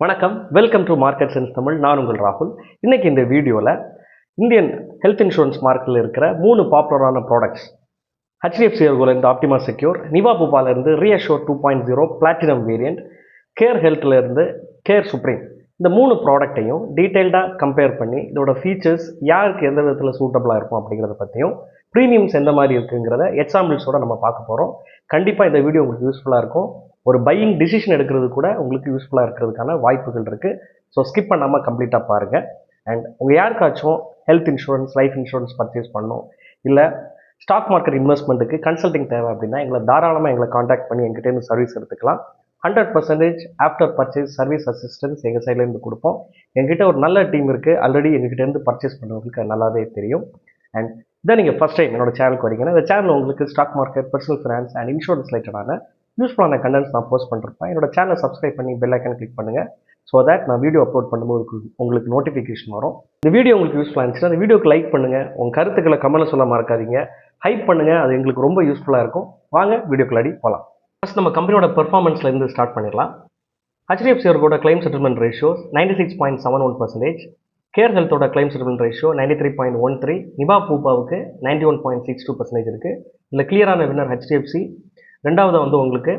வணக்கம், welcome to market sense Tamil. நான் உங்கள் ராகுல். இன்னைக்கு இந்த வீடியோவில் இந்தியன் ஹெல்த் இன்சூரன்ஸ் மார்க்கெட்டில் இருக்கிற 3 பாப்புலரான ப்ராடக்ட்ஸ் ஹெச்டிஎஃப்சி இருந்து ஆப்டிமா செக்யூர், நிவா பூபாலேருந்து ரீஅஷோர் 2.0 பிளாட்டினம் வேரியண்ட், கேர் ஹெல்த்லேருந்து கேர் சுப்ரீம், இந்த 3 ப்ராடக்ட்டையும் டீட்டெயில்டாக கம்பேர் பண்ணி இதோட ஃபீச்சர்ஸ் யாருக்கு எந்த விதத்தில் சூட்டபுளாக இருக்கும் அப்படிங்கிறத பற்றியும், ப்ரீமியம்ஸ் எந்த மாதிரி இருக்குங்கிறத எக்ஸாம்பிள்ஸோட நம்ம பார்க்க போகிறோம். கண்டிப்பாக இந்த வீடியோ உங்களுக்கு யூஸ்ஃபுல்லாக இருக்கும். ஒரு பையிங் டிசிஷன் எடுக்கிறது கூட உங்களுக்கு யூஸ்ஃபுல்லாக இருக்கிறதுக்கான வாய்ப்புகள் இருக்குது. ஸோ ஸ்கிப் பண்ணாமல் கம்ப்ளீட்டாக பாருங்கள். அண்ட் உங்கள் யாருக்காச்சும் health insurance, life insurance purchase பண்ணணும், இல்லை ஸ்டாக் மார்க்கெட் இன்வெஸ்ட்மெண்ட்டுக்கு கன்சல்டிங் தேவை அப்படின்னா தாராளமாக காண்டாக்ட் பண்ணி எங்கிட்டேருந்து சர்வீஸ் எடுத்துக்கலாம். 100% ஆஃப்டர் பர்ச்சேஸ் சர்வீஸ் அசிஸ்டன்ஸ் எங்கள் சைட்லேருந்து கொடுப்போம். எங்கிட்ட ஒரு நல்ல டீம் இருக்குது. ஆல்ரெடி எங்ககிட்டேருந்து பர்ச்சேஸ் பண்ணுறவங்களுக்கு நல்லாவே தெரியும். அண்ட் இதான் நீங்கள் ஃபஸ்ட் டைம் என்னோட சேனலுக்கு வரீங்கன்னா இந்த சேனல் உங்களுக்கு stock market, personal finance and insurance ரிலேட்டடான யூஸ்ஃபுல்லான கண்டென்ட்ஸ் நான் போஸ்ட் பண்ணிருப்பேன். என்னோட சேனலை சப்ஸ்கிரைப் பண்ணி பெல் ஐக்கன் கிளிக் பண்ணுங்கள். ஸோ தட் நான் வீடியோ அப்லோட் பண்ணும்போது உங்களுக்கு நோட்டிஃபிகேஷன் வரும். இந்த வீடியோ உங்களுக்கு யூஸ்ஃபுல்லாக இருந்துச்சுன்னா அந்த வீடியோக்கு லைக் பண்ணுங்கள். உங்கள் கருத்துக்களை கமெண்ட்ல சொல்ல மறக்காதீங்க. ஹைப் பண்ணுங்கள், அது எங்களுக்கு ரொம்ப யூஸ்ஃபுல்லாக இருக்கும். வாங்க வீடியோக்குள்ளாடி போகலாம். ஃபர்ஸ்ட் நம்ம கம்பெனியோட பெர்ஃபார்மன்ஸ்லேருந்து ஸ்டார்ட் பண்ணிடலாம். ஹெச்டிஎஃப்சி இயர்கோட கிளைம் செட்டில்மெண்ட் ரேஷியோஸ் 96.71%, கேர் ஹெல்த்தோட கிளைம் செட்டில்மெண்ட் ரேஷியோ 93.13, நிவா பூபாவுக்கு 91.62% இருக்குது. இதில் கிளியரான வின்னர் ஹெச்டிஎஃப்சி, ரெண்டாவது உங்களுக்கு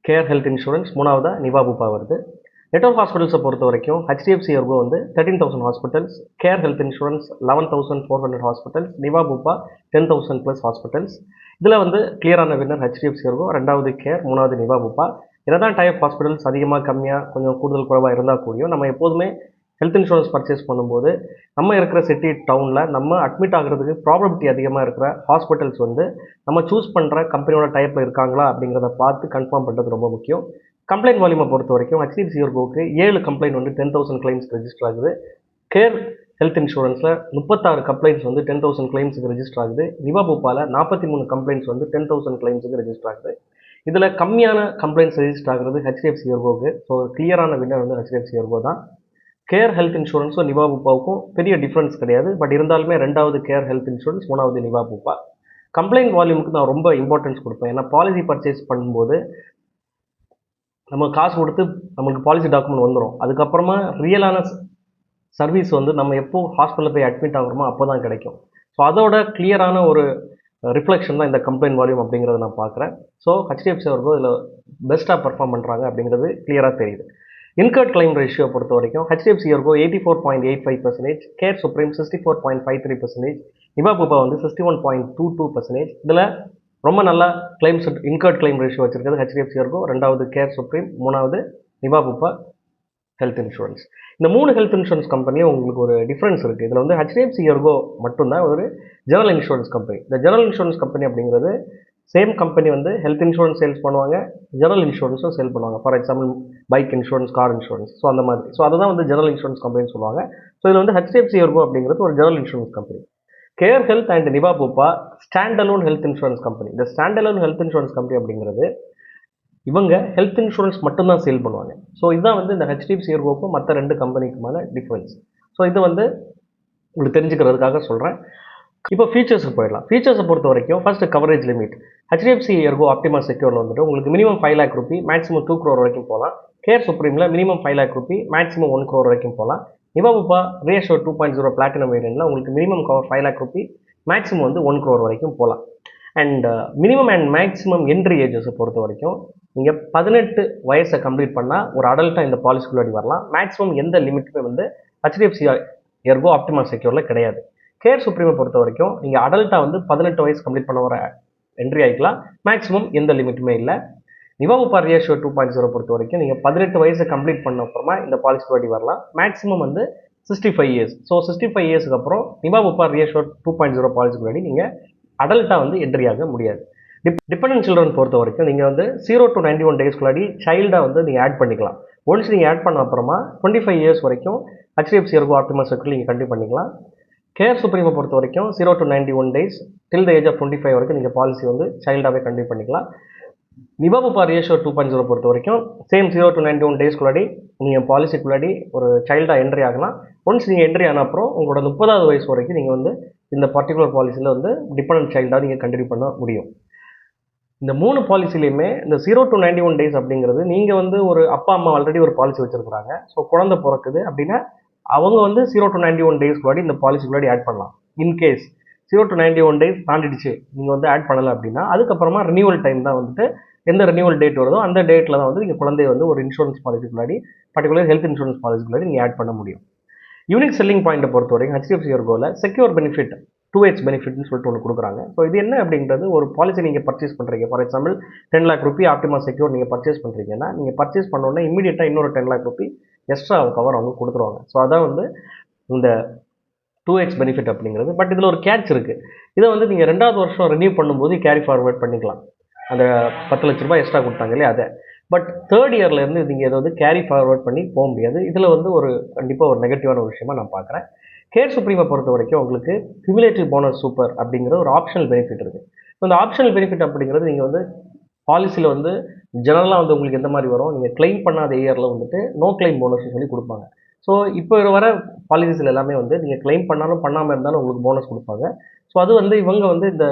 கேர் ஹெல்த் இன்சூரன்ஸ், மூணாவது நிவா பூபா வருது. நெட்வொர்க் ஹாஸ்பிட்டல்ஸை பொறுத்த வரைக்கும் HDFC ERGO 13,000 hospitals, care health insurance 11,400 hospitals, Niva Bupa 10,000+ hospitals. இதில் கிளியரான வின்னர் ஹெச்டிஎஃப்சி எர்கோ, ரெண்டாவது கேர், மூணாவது நிவா பூபா. என்னதான் டைப் ஹாஸ்பிட்டல்ஸ் அதிகமாக கம்மியாக கொஞ்சம் கூடுதல் குறைவாக இருந்தால் கூடியும் நம்ம எப்போதுமே ஹெல்த் இன்சூரன்ஸ் பர்ச்சேஸ் பண்ணும்போது நம்ம இருக்கிற சிட்டி டவுனில் நம்ம அட்மிட் ஆகிறதுக்கு ப்ராபபிலிட்டி அதிகமாக இருக்கிற ஹாஸ்பிட்டல்ஸ் நம்ம சூஸ் பண்ணுற கம்பெனியோட டைப்பில் இருக்காங்களா அப்படிங்கிறத பார்த்து கன்ஃபார்ம் பண்ணுறது ரொம்ப முக்கியம். கம்ப்ளைண்ட் வால்யூமை பொறுத்த வரைக்கும் ஹெச்டிஎஃப்சி எர்கோவுக்கு 7 கம்ப்ளைண்ட் 10,000 கிளைம்ஸ் ரெஜிஸ்டர் ஆகுது. கேர் ஹெல்த் இன்சூரன்ஸில் 36 கம்ப்ளைண்ட்ஸ் 10,000 கிளைம்ஸுக்கு ரெஜிஸ்டர் ஆகுது. நிவா பூபாவில் 43 கம்ப்ளைண்ட்ஸ் 10,000 கிளைம்ஸுக்கு ரெஜிஸ்டர் ஆகுது. இதில் கம்மியான கம்ப்ளைண்ட்ஸ் ரெஜிஸ்டர் ஆகுறது ஹெச்டிஎஃப்சி எர்கோவுக்கு. ஸோ கிளியரான வின்னர் ஹெச்டிஎஃப்சி எர்கோ தான். கேர் ஹெல்த் இன்சூரன்ஸும் நிவா பூபாவுக்கும் பெரிய டிஃப்ரென்ஸ் கிடையாது. பட் இருந்தாலுமே ரெண்டாவது கேர் ஹெல்த் இன்சூரன்ஸ், மூணாவது நிவா பூபா. கம்ப்ளைண்ட் வால்யூமுக்கு நான் ரொம்ப இம்பார்ட்டன்ஸ் கொடுப்பேன். ஏன்னா பாலிசி பர்ச்சேஸ் பண்ணும்போது நம்ம காசு கொடுத்து நம்மளுக்கு பாலிசி டாக்குமெண்ட் வந்துடும். அதுக்கப்புறமா ரியலான சர்வீஸ் நம்ம எப்போ ஹாஸ்பிட்டலில் போய் அட்மிட் ஆகிறோமோ அப்போ தான் கிடைக்கும். ஸோ அதோட கிளியரான ஒரு ரிஃப்ளெக்ஷன் தான் இந்த கம்ப்ளைண்ட் வால்யூம் அப்படிங்கிறத நான் பார்க்குறேன். ஸோ ஹெச்டிஎஃப்சி அவர்கள் இதில் பெஸ்ட்டாக பர்ஃபார்ம் பண்ணுறாங்க அப்படிங்கிறது கிளியராக தெரியுது. இன்கர்ட் கிளைம் ரேஷியோ பொறுத்த வரைக்கும் HDFC ERGO 84.85%, care supreme 64.53%, Niva Bupa 61.22%. இதில் ரொம்ப நல்லா கிளைம்ஸ் இன்கர்ட் கிளைம் ரேஷியோ வச்சிருக்கிறது ஹெச்டிஎஃப்சி எர்கோ, ரெண்டாவது கேர் சுப்ரீம், மூணாவது நிவா பூபா ஹெல்த் இன்சூரன்ஸ். இந்த 3 ஹெல்த் இன்சூரன்ஸ் கம்பெனியும் உங்களுக்கு ஒரு டிஃப்ரென்ஸ் இருக்குது. இதில் ஹெச்டிஎஃப்சி எர்கோ மட்டும்தான் ஒரு ஜெனரல் இன்சூரன்ஸ் கம்பெனி. இந்த ஜெனரல் இன்சூரன்ஸ் கம்பெனி அப்படிங்கிறது same company health insurance sales பண்ணுவாங்க, ஜெனரல் இன்சூரன்ஸும் சேல் பண்ணுவாங்க. For example bike insurance, car insurance, so அந்த மாதிரி. ஸோ அதை தான் ஜெனரல் இன்சூரன்ஸ் கம்பெனின்னு சொல்லுவாங்க. ஸோ இதில் ஹெச்டிஎஃப்சி எர்கோ அப்படிங்கிறது ஒரு general insurance company. Care health and Niva Bupa standalone health insurance company. இந்த ஸ்டாண்டலோன் ஹெல்த் இன்சூரன்ஸ் கம்பெனி அப்படிங்கிறது இவங்க ஹெல்த் இன்சூரன்ஸ் மட்டும்தான் சேல் பண்ணுவாங்க. ஸோ இதுதான் இந்த ஹெச்டிஎஃப்சி எர்கோக்கும் மற்ற 2 கம்பெனிக்குமான டிஃப்ரென்ஸ். ஸோ இது உங்களுக்கு தெரிஞ்சுக்கிறதுக்காக சொல்கிறேன். இப்போ ஃபீச்சர்ஸுக்கு போயிடலாம். ஃபீச்சர்ஸை பொறுத்த வரைக்கும் first coverage limit. HDFC ERGO Optima செக்யூரில் உங்களுக்கு minimum 5 lakh rupee, maximum 2 crore வரைக்கும் போகலாம். கேர் சுப்ரீமில் minimum 5 lakh rupee, maximum 1 crore வரைக்கும் போகலாம். நிவா பூபா ரீஅஷோர் 2.0 பிளாட்டினம் வேரியண்ட்டில் உங்களுக்கு minimum cover 5 lakh rupee, maximum 1 crore வரைக்கும் போகலாம். And minimum and maximum entry ஏஜஸை பொறுத்த வரைக்கும் நீங்கள் 18 வயசை கம்ப்ளீட் பண்ணால் ஒரு அடல்ட்டாக இந்த பாலிசிக்குள்ளாடி வரலாம். மேக்ஸிமம் எந்த லிமிட்டுமே ஹெச்டிஎஃப்சி எர்கோ ஆப்டிமா செக்யூரில் கிடையாது. கேர் சுப்ரீமை பொறுத்த வரைக்கும் நீங்கள் அடல்ட்டாக 18 வயசு கம்ப்ளீட் பண்ண வர என்ட்ரி ஆகிக்கலாம். மேக்ஸிமம் எந்த லிமிட்டுமே இல்லை. நிவா பூபா ரீஅஷோர் 2.0 பொறுத்த வரைக்கும் நீங்கள் 18 வயசு கம்ப்ளீட் பண்ண அப்புறமா இந்த பாலிசிக்கு வரலாம். Maximum 65 years. ஸோ 65 இயர்ஸ்க்கு அப்புறம் நிவா பூபா ரீஅஷோர் 2.0 பாலிசிக்கு நீங்கள் அடல்ட்டாக என்ட்ரி ஆக முடியாது. டிபெண்டன்ட் சில்ட்ரன் பொறுத்த வரைக்கும் நீங்கள் 0 to 91 டேஸ்க்குள்ளாடி சைல்டாக நீங்கள் ஆட் பண்ணிக்கலாம். ஒன்ஸ் நீங்கள் ஆட் பண்ண அப்புறமா 25 இயர்ஸ் வரைக்கும் ஹெச்டிஎஃப்சி எர்கோ ஆப்டிமா செக்யூரில் நீங்கள் கண்டினியூ பண்ணிக்கலாம். கேர் சுப்ரீமை பொறுத்த வரைக்கும் 0 to 91 days till the age of 25 வரைக்கும் நீங்கள் பாலிசி சைல்டாகவே கண்டினியூ பண்ணிக்கலாம். நிவா பூபா ரீஅஷோர் 2.0 பொறுத்த வரைக்கும் சேம் 0 to 91 டேஸ்க்குள்ளாடி நீங்கள் பாலிசிக்குள்ளாடி ஒரு சைல்டாக என்ட்ரி ஆகலாம். ஒன்ஸ் நீங்கள் என்ட்ரி ஆன அப்புறம் உங்களோட 30வது வயசு வரைக்கும் நீங்கள் இந்த பர்டிகுலர் பாலிசியில் டிபெண்டன்ட் சைல்டாக நீங்கள் கண்டினியூ பண்ண முடியும். இந்த 3 பாலிசிலையுமே இந்த 0 to 91 டேஸ் அப்படிங்கிறது நீங்கள் வந்து ஒரு அப்பா அம்மா ஆல்ரெடி ஒரு பாலிசி வச்சுருக்குறாங்க. ஸோ குழந்தை பிறக்குது அப்படின்னா அவங்க வந்து 0 to 91 டேஸ்க்குள்ளாடி இந்த பாலிசிக்குள்ளாடி ஆட் பண்ணலாம். இன்கேஸ் 0 to 91 டேஸ் தாண்டிடுச்சு நீங்கள் வந்து ஆட் பண்ணலை அப்படின்னா அதுக்கப்புறமா ரினியூவல் டைம் தான் வந்துட்டு எந்த ரினியூவல் டேட் வருதோ அந்த டேட்டில் தான் வந்து நீங்கள் குழந்தைய வந்து ஒரு இன்சூரன்ஸ் பாலிசிக்குள்ளாடி பர்டிகுலர் ஹெல்த் இன்சூரன்ஸ் பாலிசிக்குள்ளாடி நீங்கள் ஆட் பண்ண முடியும். யூனிக் செல்லிங் பாயிண்ட்டை பொறுத்த வரைக்கும் HDFC ERGOவில் செக்யூர் பெனிஃபிட் 2H பெனிஃபிட்னு சொல்லிட்டு ஒன்று கொடுக்குறாங்க. ஸோ இது என்ன அப்படின்றது, ஒரு பாலிசி நீங்கள் பர்ச்சேஸ் பண்ணுறீங்க, for example 10 lakh Ruby Optima secure நீங்கள் பர்ச்சேஸ் பண்ணுறீங்கன்னா நீங்கள் பர்ச்சேஸ் பண்ணோன்னே இமீடியட்டாக இன்னொரு 10 lakh ரூபி எக்ஸ்ட்ரா கவர் அவங்க கொடுத்துருவாங்க. ஸோ அதான் வந்து இந்த 2H பெனிஃபிட் அப்படிங்கிறது. பட் இதில் ஒரு கேட்ச் இருக்குது. இதை வந்து நீங்கள் 2வது வருஷம் ரினியூ பண்ணும்போது கேரி ஃபார்வர்ட் பண்ணிக்கலாம். அந்த 10 லட்ச ரூபாய் எக்ஸ்ட்ரா கொடுத்தாங்க இல்லையா அதை. பட் 3rd இயர்லேருந்து நீங்கள் ஏதாவது கேரி ஃபார்வர்ட் பண்ணி போக முடியாது. இதில் வந்து ஒரு கண்டிப்பாக ஒரு நெகட்டிவான ஒரு விஷயமா நான் பார்க்குறேன். கேர் சுப்ரீமை பொறுத்த வரைக்கும் உங்களுக்கு கியூமுலேட்டிவ் போனஸ் சூப்பர் அப்படிங்கிற ஒரு ஆப்ஷனல் பெனிஃபிட் இருக்குது. ஸோ இந்த ஆப்ஷனல் பெனிஃபிட் அப்படிங்கிறது நீங்கள் வந்து பாலிசியில் வந்து ஜெனரலாக வந்து உங்களுக்கு எந்த மாதிரி வரும், நீங்கள் கிளைம் பண்ணாத இயரில் வந்துட்டு நோ கிளைம் போனஸ்ன்னு சொல்லி கொடுப்பாங்க. ஸோ இப்போ வர பாலிசிஸில் எல்லாமே வந்து நீங்கள் கிளைம் பண்ணாலும் பண்ணாமல் இருந்தாலும் உங்களுக்கு போனஸ் கொடுப்பாங்க. ஸோ அது வந்து இவங்க வந்து இந்த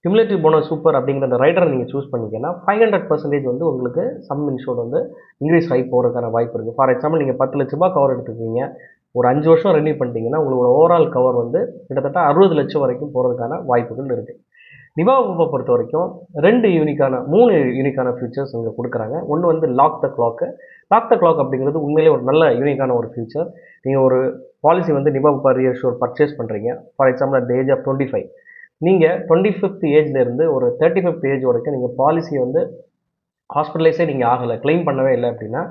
கியூமுலேட்டிவ் போனஸ் சூப்பர் அப்படிங்கிற அந்த ரைடரை நீங்கள் சூஸ் பண்ணிங்கன்னா 500% வந்து உங்களுக்கு சம் இன்ஷூர் வந்து இன்க்ரீஸ் ஆகி போகிறதுக்கான வாய்ப்பு இருக்குது. ஃபார் எக்ஸாம்பிள் நீங்கள் 10 லட்ச ரூபாய் கவர் எடுத்துக்கிங்க, ஒரு 5 வருஷம் ரெனியூ பண்ணிட்டீங்கன்னா உங்களோட ஓவரால் கவர் வந்து கிட்டத்தட்ட 60 லட்சம் வரைக்கும் போகிறதுக்கான வாய்ப்புகள் இருக்குது. நிவா உபை பொறுத்த வரைக்கும் 3 யூனிக்கான ஃபியூச்சர்ஸ் இங்கே கொடுக்குறாங்க. ஒன்று வந்து லாக் த கிளாக் அப்படிங்கிறது உண்மையிலே ஒரு நல்ல யூனிக்கான ஒரு ஃபியூச்சர். நீங்கள் ஒரு பாலிசி வந்து நிவா உபா ரீஅஷ்யூர் பர்ச்சேஸ் பண்ணுறீங்க, for example at the age of 25, நீங்கள் 25th ஏஜ்லேருந்து ஒரு 35th ஏஜ் வரைக்கும் நீங்கள் பாலிசியை வந்து ஹாஸ்பிட்டலைஸே நீங்கள் ஆகலை, கிளைம் பண்ணவே இல்லை அப்படின்னா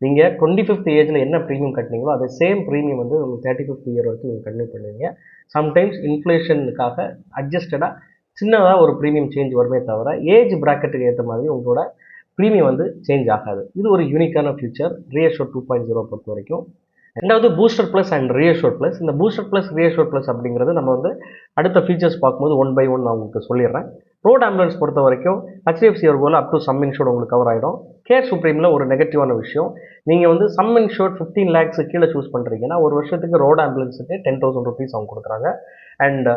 நீங்கள் 25th ஏஜில் என்ன ப்ரீமியம் கட்டினீங்களோ அதே சேம் ப்ரீமியம் வந்து உங்களுக்கு 35th இயர் வரைக்கும் நீங்கள் கண்டினியூ பண்ணுவீங்க. சம்டைம்ஸ் இன்ஃப்ளேஷனுக்காக அட்ஜஸ்டடாக சின்னதாக ஒரு ப்ரீமியம் சேஞ்ச் வருமே தவிர ஏஜ் ப்ராக்கெட்டுக்கு ஏற்ற மாதிரி உங்களோட ப்ரீமியம் வந்து சேஞ்ச் ஆகாது. இது ஒரு யூனிக்கான ஃபியூச்சர் ரீஅஷ்யூர் 2.0 பொறுத்த வரைக்கும். ரெண்டாவது booster plus and reassure plus. இந்த பூஸ்டர் ப்ளஸ் ரீஅஷ்யூர் ப்ளஸ் அப்படிங்கிறது நம்ம வந்து அடுத்த ஃபீச்சர்ஸ் பார்க்கும்போது 1 by 1 நான் உங்களுக்கு சொல்லிடுறேன். ரோட் ஆம்புலன்ஸ் பொறுத்த வரைக்கும் HDFC ERGOவில் அப் டு சம் இன்ஷூர்ட் உங்களுக்கு கவர் ஆகிடும். கேர் சுப்ரீமில் ஒரு நெகட்டிவான விஷயம், நீங்கள் வந்து சம் இன்ஷூர்ட் 15 lakhs கீழே சூஸ் பண்ணுறீங்கன்னா ஒரு வருஷத்துக்கு ரோட் ஆம்புலன்ஸுக்கு 10,000 rupees அவங்க கொடுக்குறாங்க. அண்ட்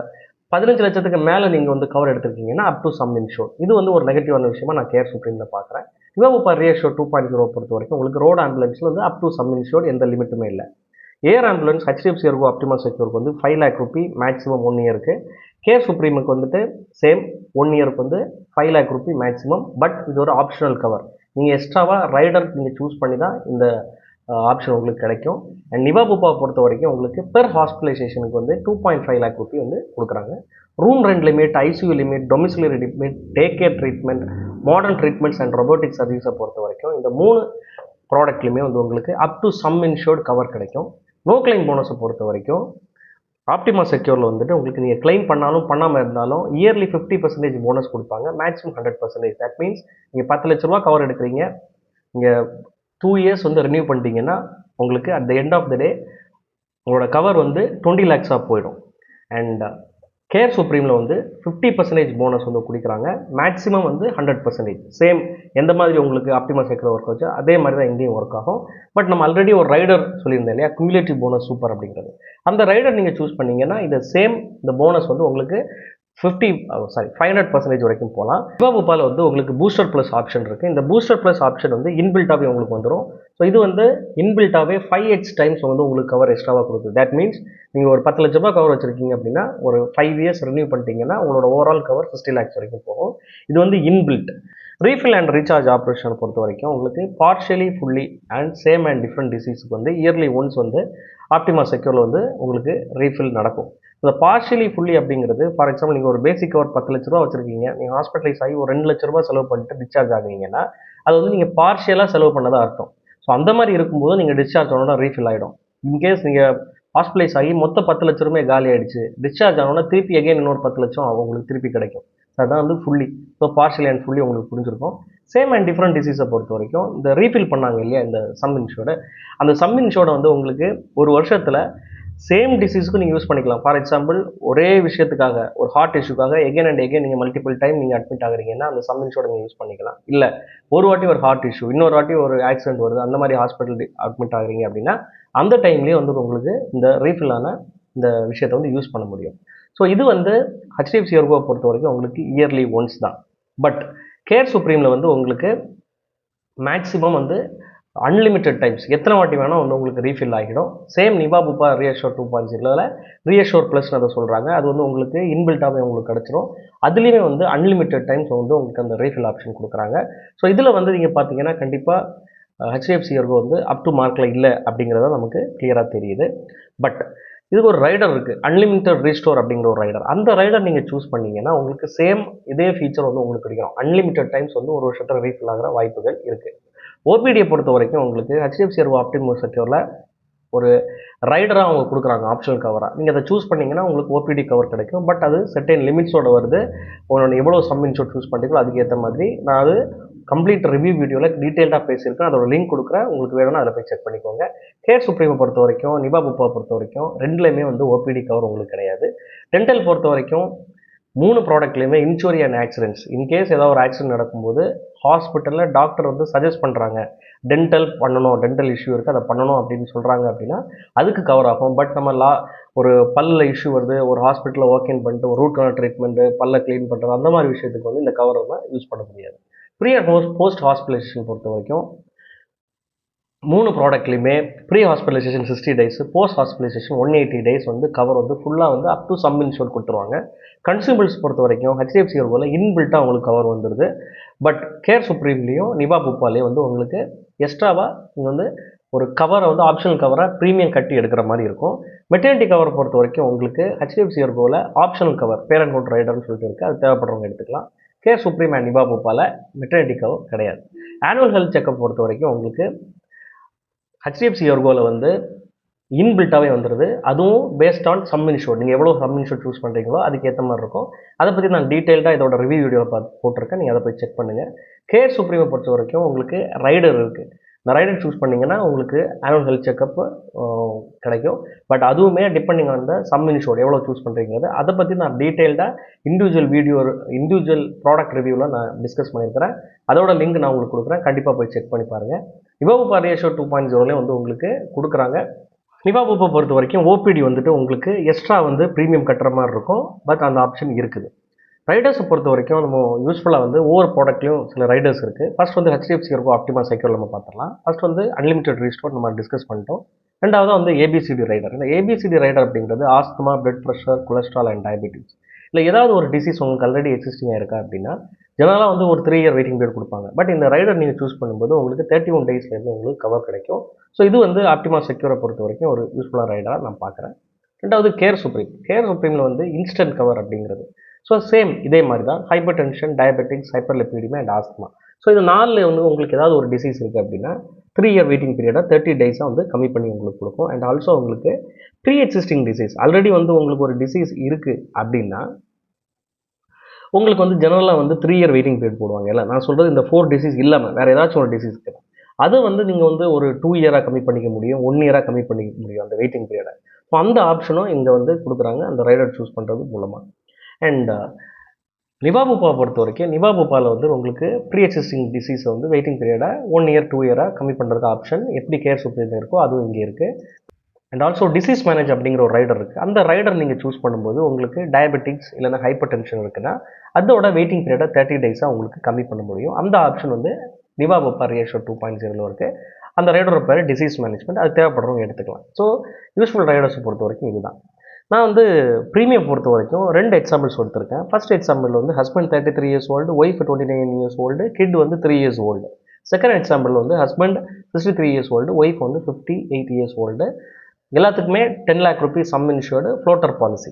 15 லட்சத்துக்கு மேலே நீங்கள் வந்து கவர் எடுத்துருக்கீங்கன்னா அப் டு சம் இன்ஷூர். இது வந்து ஒரு நெகட்டிவான விஷயமா நான் கேர் சுப்ரீமில் பார்க்குறேன். நிவா உபா ரீஅஷ்யூர் 2.0 பொறுத்த வரைக்கும் உங்களுக்கு ரோட் ஆம்புலன்ஸில் வந்து அப் டு சம் இன்ஷூர் எந்த லிமிட்டுமே இல்லை. Air ambulance HDFC ERGO Optima செக்யூருக்கு வந்து 5 lakh ரூபி மேக்ஸிமம் 1 இயருக்கு. கேர் சுப்ரீமுக்கு வந்துட்டு சேம் 1 இயருக்கு வந்து 5 lakh ரூபி மேக்ஸிமம். பட் இது ஒரு ஆப்ஷனல் கவர், நீங்கள் எக்ஸ்ட்ராவாக ரைடர் நீங்கள் சூஸ் பண்ணி தான் இந்த ஆப்ஷன் உங்களுக்கு கிடைக்கும். அண்ட் நிவா உபாவை பொறுத்த வரைக்கும் உங்களுக்கு பெர் ஹாஸ்பிட்டலைசேஷனுக்கு வந்து 2.5 lakh ரூபி வந்து கொடுக்குறாங்க. Room rent limit, ICU limit, domiciliary limit, day care treatment, modern treatments and robotic சர்வீஸை பொறுத்த வரைக்கும் இந்த 3 ப்ராடக்ட்லையுமே வந்து உங்களுக்கு up to sum insured cover கிடைக்கும். நோ கிளைம் போனஸை பொறுத்த வரைக்கும் ஆப்டிமா செக்யூரில் வந்துட்டு உங்களுக்கு நீங்கள் கிளைம் பண்ணாலும் பண்ணாமல் இருந்தாலும் இயர்லி 50% போனஸ் கொடுப்பாங்க, மேக்ஸிமம் 100%. தட் மீன்ஸ் நீங்கள் 10 லட்ச ரூபா கவர் எடுக்கிறீங்க, நீங்கள் 2 years வந்து ரினியூ பண்ணிட்டீங்கன்னா உங்களுக்கு at the end of the day உங்களோட கவர் வந்து 20 lakhs போயிடும். அண்ட் கேர் சுப்ரீமில் வந்து 50% போனஸ் வந்து கொடுக்குறாங்க, மேக்ஸிமம் வந்து 100%. சேம் எந்த மாதிரி உங்களுக்கு ஆப்டிமா செக்யூர் ஒர்க் ஆச்சு அதே மாதிரி தான் இங்கேயும் ஒர்க் ஆகும். பட் நம்ம ஆல்ரெடி ஒரு ரைடர் சொல்லியிருந்தேன் இல்லையா, குமுலேட்டிவ் போனஸ் சூப்பர் அப்படிங்கிறது. அந்த ரைடர் நீங்கள் சூஸ் பண்ணீங்கன்னா இது சேம் இந்த போனஸ் வந்து உங்களுக்கு 500% வரைக்கும் போகலாம். நிவா உபாவில் வந்து உங்களுக்கு பூஸ்டர் ப்ளஸ் ஆப்ஷன் இருக்குது. இந்த பூஸ்டர் ப்ளஸ் ஆப்ஷன் வந்து இன்பில்ட்டாகவே உங்களுக்கு வந்துடும். ஸோ இது வந்து இன்பில்ட்டாகவே 5x டைம்ஸ் வந்து உங்களுக்கு கவர் எக்ஸ்ட்ராவாக கொடுக்குது. தட் மீன்ஸ் நீங்கள் ஒரு 10 லட்ச ரூபாய் கவர் வச்சுருக்கீங்க அப்படின்னா ஒரு 5 years ரினியூ பண்ணிட்டீங்கன்னா உங்களோட ஓவரால் கவர் 60 lakhs வரைக்கும் போகும். இது வந்து இன்பில்ட். ரீஃபில் அண்ட் ரீசார்ஜ் ஆப்ரேஷனை பொறுத்த வரைக்கும் உங்களுக்கு partially fully and same and different டிசீஸுக்கு வந்து இயர்லி ஒன்ஸ் வந்து ஆப்டிமா செக்யூரில் வந்து உங்களுக்கு ரீஃபில் நடக்கும். இந்த பார்ஷியலி ஃபுல்லி அப்படிங்கிறது ஃபார் எக்ஸாம்பிள் நீங்கள் ஒரு பேசிக் கவர் 10 லட்ச ரூபா வச்சுருக்கீங்க, நீங்கள் ஹாஸ்பிட்டலைஸ் ஆகி ஒரு 2 லட்ச ரூபா செலவு பண்ணிட்டு டிஸ்சார்ஜ் ஆகுறீங்கன்னா அது வந்து நீங்கள் பார்ஷியலாக செலவு பண்ணதான் அர்த்தம். ஸோ அந்த மாதிரி இருக்கும்போது நீங்கள் டிஸ்சார்ஜ் ஆனோன்னா ரீஃபில் ஆகிடும். இன்கேஸ் நீங்கள் ஹாஸ்பிட்டலைஸ் ஆகி மொத்த 10 லட்ச ரூபாய் காலி ஆகிடுச்சு, டிஸ்சார்ஜ் ஆனோன்னா திருப்பி அகைன் இன்னொரு 10 லட்சம் உங்களுக்கு திருப்பி கிடைக்கும். அதுதான் வந்து fully. So partial and fully உங்களுக்கு புரிஞ்சிருக்கும். சேம் அண்ட் டிஃப்ரெண்ட் டிசீஸை பொறுத்த வரைக்கும் இந்த ரீஃபில் பண்ணாங்க இல்லையா இந்த சம் இன்ஷூர்டு, அந்த சம் இன்ஷூர்டை வந்து உங்களுக்கு ஒரு வருஷத்தில் சேம் டிசீஸுக்கு நீங்கள் யூஸ் பண்ணிக்கலாம். ஃபார் எக்ஸாம்பிள் ஒரே விஷயத்துக்காக ஒரு ஹார்ட் இஷ்யூக்காக எகெயின் அண்ட் எகெயின் நீங்கள் மல்டிபிள் டைம் நீங்கள் அட்மிட் ஆகுறீங்கன்னா அந்த சம் இன்ஷூர்டை நீங்கள் யூஸ் பண்ணிக்கலாம். இல்லை ஒரு வாட்டி ஒரு ஹார்ட் இஷ்யூ, இன்னொரு வாட்டி ஒரு ஆக்சிடென்ட் வருது, அந்த மாதிரி ஹாஸ்பிட்டல் அட்மிட் ஆகுறீங்க அப்படின்னா அந்த டைம்லேயே வந்து உங்களுக்கு இந்த ரீஃபில்லான இந்த விஷயத்தை வந்து யூஸ் பண்ண முடியும். ஸோ இது வந்து HDFC ERGO பொறுத்த வரைக்கும் உங்களுக்கு இயர்லி ஒன்ஸ் தான். பட் கேர் சுப்ரீமில் வந்து உங்களுக்கு மேக்ஸிமம் வந்து அன்லிமிட்டெட் டைம்ஸ் எத்தனை வாட்டி வேணால் வந்து உங்களுக்கு ரீஃபில் ஆகிடும். சேம் நிவா புப்பா ரியஷோர் 2.0ல ரியஷோர் ப்ளஸ்னு அதை சொல்கிறாங்க. அது வந்து உங்களுக்கு இன்பில்ட்டாகவே உங்களுக்கு கிடச்சிரும். அதுலேயுமே வந்து அன்லிமிட்டெட் டைம்ஸ் வந்து உங்களுக்கு அந்த ரீஃபில் ஆப்ஷன் கொடுக்குறாங்க. ஸோ இதில் வந்து நீங்கள் பார்த்தீங்கன்னா கண்டிப்பாக ஹெச்டிஎஃப்சி எர்கோ வந்து அப் டு மார்க்கில் இல்லை அப்படிங்கிறத நமக்கு கிளியராக தெரியுது. பட் இதுக்கு ஒரு ரைடர் இருக்குது, அன்லிமிட்டட் ரீஸ்டோர் அப்படிங்கிற ஒரு ரைடர். அந்த ரைடர் நீங்கள் சூஸ் பண்ணிங்கன்னா உங்களுக்கு சேம் இதே ஃபீச்சர் வந்து உங்களுக்கு கிடைக்கும். அன்லிமிட்டட் டைம்ஸ் வந்து ஒரு வருஷத்தில் ரீஃபில் ஆகிற வாய்ப்புகள் இருக்குது. ஓபிடியை பொறுத்த வரைக்கும் உங்களுக்கு ஹெச்டிஎஃப்சி எர்கோ ஆப்டிமம் செக்யூரில் ஒரு ரைடராக அவங்க கொடுக்குறாங்க ஆப்ஷனல் கவராக. நீங்கள் அதை சூஸ் பண்ணிங்கன்னா உங்களுக்கு ஓபிடி கவர் கிடைக்கும். பட் அது செர்டைன் லிமிட்ஸோட வருது. உங்களோட எவ்வளோ சம் இன்சூர் சூஸ் பண்ணுறீங்களோ அதுக்கேற்ற மாதிரி நான் அது கம்ப்ளீட் ரிவ்யூ வீடியோவில் டீட்டெயில்டாக பேசியிருக்கேன். அதோட லிங்க் கொடுக்குறேன், உங்களுக்கு வேணும்னா அதில் போய் செக் பண்ணிக்கோங்க. கேர் சுப்ரீமை பொறுத்த வரைக்கும், நிவா புப்பா பொறுத்த வரைக்கும் ரெண்டுலேயுமே வந்து ஓபிடி கவர் உங்களுக்கு கிடையாது. டென்டல் பொறுத்த வரைக்கும் 3 ப்ராடக்ட்லேயுமே இன்சூரி அண்ட் ஆக்சிடென்ட்ஸ் இன்கேஸ் ஏதாவது ஒரு ஆக்சிடென்ட் நடக்கும்போது ஹாஸ்பிட்டலில் டாக்டர் வந்து சஜஸ்ட் பண்ணுறாங்க டென்டல் பண்ணணும், டென்டல் இஷ்யூ இருக்குது அதை பண்ணணும் அப்படின்னு சொல்கிறாங்க அப்படின்னா அதுக்கு கவர் ஆகும். பட் நம்ம ஒரு பல்லில் இஷ்யூ வருது, ஒரு ஹாஸ்பிட்டலில் வாக்கின் பண்ணிட்டு ஒரு ரூட் கனால் ட்ரீட்மெண்ட்டு, பல்லை க்ளீன் பண்ணுறது, அந்த மாதிரி விஷயத்துக்கு வந்து இந்த கவரை தான் யூஸ் பண்ண முடியாது. ப்ரீ அண்ட் போஸ்ட் ஹாஸ்பிட்டலைசேஷன் பொறுத்த வரைக்கும் 3 ப்ராடக்ட்லையுமே pre hospitalisation 60 days, post hospitalisation 180 days வந்து கவர் வந்து ஃபுல்லாக வந்து அப் டு சம் இன்சூர் கொடுத்துருவாங்க. கன்சியூமர்ஸ் பொறுத்த வரைக்கும் ஹெச்டிஎஃப்சி எர்கோவில் இன்பில்ட்டாக உங்களுக்கு கவர் வந்துடுது. பட் கேர் சுப்ரீம்லேயும் நிவா புப்பாலேயும் வந்து உங்களுக்கு எக்ஸ்ட்ராவாக நீங்கள் வந்து ஒரு கவரை வந்து ஆப்ஷனல் கவரை ப்ரீமியம் கட்டி எடுக்கிற மாதிரி இருக்கும். மெட்டர்னிட்டி கவரை பொறுத்த வரைக்கும் உங்களுக்கு ஹெச்டிஎஃப்சி எர்கோவில் optional cover pair and code ரைடர்னு சொல்லிட்டு இருக்குது, அது தேவைப்படுறவங்க எடுத்துக்கலாம். கேர் சுப்ரீம் அண்ட் நிவா புப்பாவில் மெட்டர்னிட்டி கவர் கிடையாது. ஆனுவல் ஹெல்த் செக்அப் பொறுத்த வரைக்கும் உங்களுக்கு ஹெச்டிஎஃப்சி எர்கோவில் வந்து இன்பில்ட்டாகவே வந்துடுது. அதுவும் பேஸ்ட் ஆன் சம் இன்சூர். நீங்கள் எவ்வளோ சம் இன்சூர் சூஸ் பண்ணுறீங்களோ அதுக்கேற்ற மாதிரி இருக்கும். அதை பற்றி நான் டீட்டெயில்டாக இதோட ரிவ்யூ வீடியோவில் போட்டிருக்கேன், நீங்கள் அதை போய் செக் பண்ணுங்கள். கேர் சுப்ரீமை பொறுத்த வரைக்கும் உங்களுக்கு ரைடர் இருக்குது. இந்த ரைடர் சூஸ் பண்ணிங்கன்னா உங்களுக்கு ஆனுவல் ஹெல்த் செக்கப் கிடைக்கும். பட் அதுவுமே depending on the some insure எவ்வளோ சூஸ் பண்ணுறீங்கிறது அதை பற்றி நான் டீட்டெயில்டாக இண்டிவிஜுவல் ப்ராடக்ட் ரிவ்யூவில் நான் டிஸ்கஸ் பண்ணியிருக்கிறேன். அதோட லிங்க் நான் உங்களுக்கு கொடுக்குறேன், கண்டிப்பாக போய் செக் பண்ணி பாருங்கள். நிவா புப்பா ரியஷோர் 2.0 வந்து உங்களுக்கு கொடுக்குறாங்க. நிவா புப்பா பொறுத்த வரைக்கும் ஓபிடி வந்துட்டு உங்களுக்கு எக்ஸ்ட்ரா வந்து ப்ரீமியம் கட்டுற மாதிரி இருக்கும். பட் அந்த ஆப்ஷன் இருக்குது. ரைடர்ஸை பொறுத்த வரைக்கும் நம்ம யூஸ்ஃபுல்லாக வந்து ஒவ்வொரு ப்ராடக்ட்லையும் சில ரைடர்ஸ் இருக்குது. ஃபர்ஸ்ட் வந்து ஹெச்டிஎஃப்சி இருக்கும் ஆப்டிமா செக்யூர் நம்ம பார்த்துடலாம். ஃபர்ஸ்ட் வந்து அன்லிமிட்டட் ரீஸ்டோர் நம்ம டிஸ்கஸ் பண்ணிட்டோம். ரெண்டாவது வந்து ஏபிசிடி ரைடர். இந்த ஏபிசிடி ரைடர் அப்படிங்கிறது asthma, blood pressure, cholesterol and diabetes இல்லை ஏதாவது ஒரு டிசீஸ் உங்களுக்கு ஆல்ரெடி எக்ஸிஸ்டிங்காக இருக்கா அப்படின்னா ஜெனரலாக வந்து ஒரு 3 இயர் வெயிட்டிங் பீரியட் கொடுப்பாங்க. பட் இந்த ரைடர் நீங்கள் சூஸ் பண்ணும்போது உங்களுக்கு 31 டேஸ்லேருந்து உங்களுக்கு கவர் கிடைக்கும். ஸோ இது வந்து ஆப்டிமா செக்யூரை பொறுத்த வரைக்கும் ஒரு யூஸ்ஃபுல்லாக ரைடராக நான் பார்க்குறேன். ரெண்டாவது கேர் சுப்ரீமில் வந்து இன்ஸ்டன்ட் கவர் அப்படிங்கிறது. ஸோ சேம் இதே மாதிரி தான் hypertension, diabetics, hyperlipidemia and asthma. So இது 4 வந்து உங்களுக்கு ஏதாவது ஒரு டிசீஸ் இருக்குது அப்படின்னா 3 இயர் வெயிட்டிங் பீரியடாக 30 டேஸாக வந்து கம்மி பண்ணி உங்களுக்கு கொடுக்கும். அண்ட் ஆல்சோ உங்களுக்கு ப்ரீ எக்ஸிஸ்டிங் டிசீஸ் ஆல்ரெடி வந்து உங்களுக்கு ஒரு டிசீஸ் இருக்குது அப்படின்னா உங்களுக்கு வந்து ஜெனரலாக வந்து 3 இயர் வெயிட்டிங் பீரியட் போடுவாங்க. இல்லை நான் சொல்கிறது இந்த 4 டிசீஸ் இல்லாமல் வேறு ஏதாச்சும் ஒரு டிசீஸ் இருக்குது, அதை வந்து நீங்கள் வந்து ஒரு 2 இயராக கம்மி பண்ணிக்க முடியும், 1 இயராக கம்மி பண்ணிக்க முடியும் அந்த வெயிட்டிங் பீரியடை. ஸோ அந்த ஆப்ஷனும் இங்கே வந்து கொடுக்குறாங்க அந்த ரைடர் சூஸ் பண்ணுறது மூலமாக. அண்ட் நிவா புப்பா பொறுத்த வரைக்கும் நிவா புப்பாவில் வந்து உங்களுக்கு ப்ரீ எக்ஸிஸ்டிங் டிசீஸை வந்து வெயிட்டிங் பீரியடை 1 இயர் 2 இயராக கம்மி பண்ணுறதுக்கு ஆப்ஷன் எப்படி கேர் சுப்ரீமில் இருக்கோ அதுவும் இங்கே இருக்குது. அண்ட் ஆல்சோ டிசீஸ் மேனேஜ் அப்படிங்கிற ஒரு ரைடர் இருக்குது. அந்த ரைடர் நீங்கள் சூஸ் பண்ணும்போது உங்களுக்கு டயபெட்டிக்ஸ் இல்லைனா ஹைப்பர் டென்ஷன் இருக்குன்னா அதோட வெயிட்டிங் பீரியடை 30 டேஸாக உங்களுக்கு கம்மி பண்ண முடியும். அந்த ஆப்ஷன் வந்து நிவா புப்பா ரியஷோர் 2.0 இருக்குது. அந்த ரைடரோட பேர் டிசீஸ் மேனேஜ்மெண்ட், அது தேவைப்படுறவங்க எடுத்துக்கலாம். ஸோ யூஸ்ஃபுல் ரைடர்ஸை பொறுத்த வரைக்கும் இதுதான். நான் வந்து ப்ரீமியம் பொறுத்த வரைக்கும் 2 எக்ஸாம்பிள்ஸ் கொடுத்துருக்கேன். ஃபர்ஸ்ட் எக்ஸாம்பிள் வந்து husband 33 years old, wife 29 years old, kid வந்து 3 இயர்ஸ் ஓல்டு. செகண்ட் எக்ஸாம்பிள் வந்து ஹஸ்பண்ட் 63 இயர்ஸ் ஓல்டு, ஒய்ஃப் வந்து 58 இயர்ஸ் ஓல்டு. எல்லாத்துக்குமே 10 lakh rupees sum insured floater policy.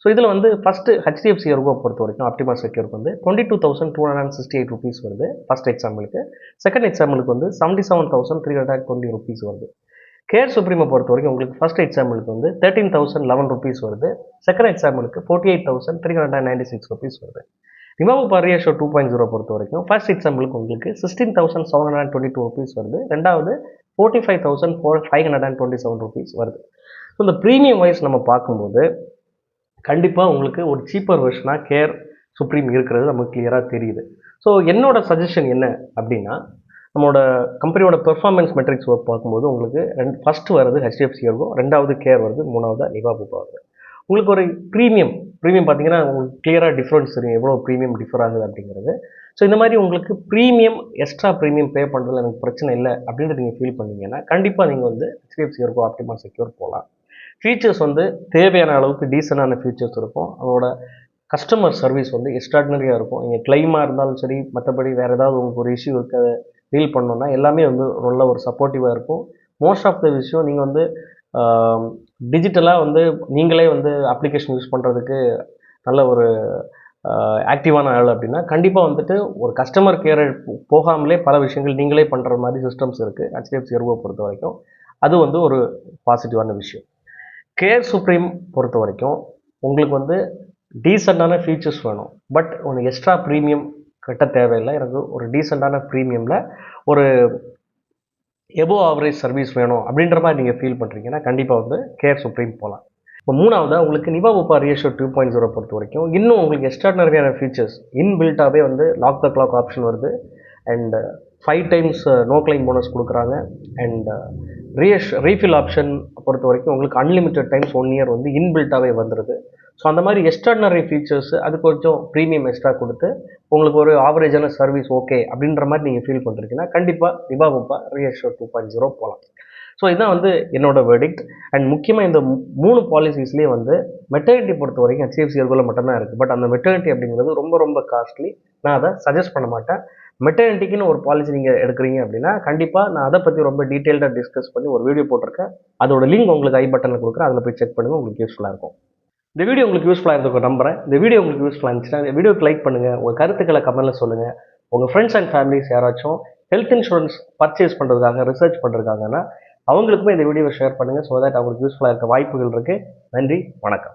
So இதில் வந்து ஃபஸ்ட்டு ஹெச்டிஎஃப்சி எர்கோ பொறுத்த வரைக்கும் ஆப்டிமா செக்யூருக்கு வந்து 22,268 rupees வருது ஃபஸ்ட் எக்ஸாம்பிளுக்கு. செகண்ட் எக்ஸாம்பிளுக்கு வந்து 77,320 rupees வருது. கேர் சுப்ரீமை பொறுத்த வரைக்கும் உங்களுக்கு ஃபஸ்ட் எக்ஸாம்பிளுக்கு வந்து 13,011 rupees வருது. செகண்ட் எக்ஸாம்பிளுக்கு 48,396 rupees வருது. நிவா புப்பா ரியஷோர் 2.0 பொறுத்த வரைக்கும் ஃபர்ஸ்ட் எக்ஸாம்பிளுக்கு உங்களுக்கு 16,722 rupees வருது. ரெண்டாவது 45,527 rupees வருது. ஸோ இந்த ப்ரீமியம் வைஸ் நம்ம பார்க்கும்போது கண்டிப்பாக உங்களுக்கு ஒரு சீப்பர் வெர்ஷனாக கேர் சுப்ரீம் இருக்கிறது நமக்கு கிளியராக தெரியுது. ஸோ என்னோட சஜஷன் என்ன அப்படின்னா நம்மளோட கம்பெனியோட பெர்ஃபார்மன்ஸ் மெட்ரிக்ஸ் ஒர்க் பார்க்கும்போது உங்களுக்கு ஃபஸ்ட்டு வருது ஹெச்டிஎஃப்சி எர்கோ, ரெண்டாவது கேர் வருது, மூணாவது நிவா புப்பா வருது. உங்களுக்கு ஒரு ப்ரீமியம் பார்த்தீங்கன்னா உங்களுக்கு கிளியராக டிஃப்ரென்ஸ் தெரியும் எவ்வளோ ப்ரீமியம் டிஃபர் ஆகுது அப்படிங்கிறது. ஸோ இந்த மாதிரி உங்களுக்கு ப்ரீமியம் எக்ஸ்ட்ரா ப்ரீமியம் பே பண்ணுறதுல எனக்கு பிரச்சனை இல்லை அப்படின்ட்டு நீங்கள் ஃபீல் பண்ணீங்கன்னா கண்டிப்பாக நீங்கள் வந்து HDFC ERGO ஆப்டிமா செக்யூர் போகலாம். ஃபீச்சர்ஸ் வந்து தேவையான அளவுக்கு டீசெண்டான ஃபீச்சர்ஸ் இருக்கும். அதோட கஸ்டமர் சர்வீஸ் வந்து எக்ஸ்ட்ராடினரியாக இருக்கும். நீங்கள் கிளைமாக இருந்தாலும் சரி, மற்றபடி வேறு ஏதாவது உங்களுக்கு ஒரு இஷ்யூ இருக்க டீல் பண்ணணுன்னா எல்லாமே வந்து நல்ல ஒரு சப்போர்ட்டிவாக இருக்கும். மோஸ்ட் ஆஃப் த விஷயம் நீங்கள் வந்து டிஜிட்டலாக வந்து நீங்களே வந்து அப்ளிகேஷன் யூஸ் பண்ணுறதுக்கு நல்ல ஒரு ஆக்டிவான ஆள் அப்படின்னா கண்டிப்பாக வந்துட்டு ஒரு கஸ்டமர் கேர் போகாமலே பல விஷயங்கள் நீங்களே பண்ணுற மாதிரி சிஸ்டம்ஸ் இருக்குது HDFC ERGO பொறுத்த வரைக்கும். அது வந்து ஒரு பாசிட்டிவான விஷயம். கேர் சுப்ரீம் பொறுத்த வரைக்கும் உங்களுக்கு வந்து டீசெண்டான ஃபீச்சர்ஸ் வேணும். பட் ஒன்று எக்ஸ்ட்ரா ப்ரீமியம் கட்ட தேவையில்லை. எனக்கு ஒரு டீசெண்டான ப்ரீமியமில் ஒரு எபோ ஆவரேஜ் சர்வீஸ் வேணும் அப்படின்ற மாதிரி நீங்கள் ஃபீல் பண்ணுறீங்கன்னா கண்டிப்பாக வந்து கேர் சுப்ரீம் போகலாம். இப்போ மூணாவதாக உங்களுக்கு நிவா புப்பா ரீஅஷ்யூர் 2.0 பொறுத்த வரைக்கும் இன்னும் உங்களுக்கு எக்ஸ்ட்ராடினரியான ஃபீச்சர்ஸ் இன்பில்ட்டாகவே வந்து லாக் த கிளாக் ஆப்ஷன் வருது. And 5 times no claim bonus கொடுக்குறாங்க. அண்ட் ரீஃபில் ஆப்ஷன் பொறுத்த வரைக்கும் உங்களுக்கு அன்லிமிட்டட் டைம்ஸ் 1 year வந்து இன்பில்ட்டாகவே வந்துடுது. ஸோ அந்த மாதிரி எக்ஸ்ட்ராடினரி ஃபீச்சர்ஸ் அது கொஞ்சம் ப்ரீமியம் எக்ஸ்ட்ரா கொடுத்து உங்களுக்கு ஒரு ஆவரேஜான சர்வீஸ் ஓகே அப்படின்ற மாதிரி நீங்கள் ஃபீல் பண்ணுறீங்கன்னா கண்டிப்பாக நிவா புப்பா ரீஅஷ்யூர் 2.0 போகலாம். ஸோ இதுதான் வந்து என்னோட வெர்டிக்ட். அண்ட் முக்கியமாக இந்த 3 பாலிசிஸ்லேயே வந்து மெட்டர்னிட்டி பொறுத்த வரைக்கும் HDFC ERGOவில் மட்டும்தான் இருக்குது. பட் அந்த மெட்டர்னிட்டி அப்படிங்கிறது ரொம்ப ரொம்ப காஸ்ட்லி. நான் அதை சஜஸ்ட் பண்ண மாட்டேன். மெட்டர்னிட்டிக்குன்னு ஒரு பாலிசி நீங்கள் எடுக்கிறீங்க அப்படின்னா கண்டிப்பாக நான் அதை பற்றி ரொம்ப டீட்டெயில்டாக டிஸ்கஸ் பண்ணி ஒரு வீடியோ போட்டிருக்கேன். அதோட லிங்க் உங்களுக்கு ஐ பட்டனில் கொடுக்குறேன். அதில் போய் செக் பண்ணுங்கள். உங்களுக்கு யூஸ்ஃபுல்லாக இருக்கும். இந்த வீடியோ உங்களுக்கு யூஸ்ஃபுல்லாக இருந்திருக்கும் நம்புறேன். இந்த வீடியோ உங்களுக்கு யூஸ்ஃபுல்லாக இருந்துச்சுன்னா இந்த வீடியோக்கு லைக் பண்ணுங்கள். உங்கள் கருத்துக்களை கமெண்ட்டில் சொல்லுங்கள். உங்கள் ஃப்ரெண்ட்ஸ் அண்ட் ஃபேமிலிஸ் யாராச்சும் ஹெல்த் இன்சூரன்ஸ் பர்ச்சேஸ் பண்ணுறதுக்காக ரிசர்ச் பண்ணுறதுக்காங்கன்னா அவங்களுக்குமே இந்த வீடியோவை ஷேர் பண்ணுங்கள். ஸோ தட் அவங்களுக்கு யூஸ்ஃபுல்லாக இருக்க வாய்ப்புகள் இருக்குது. நன்றி, வணக்கம்.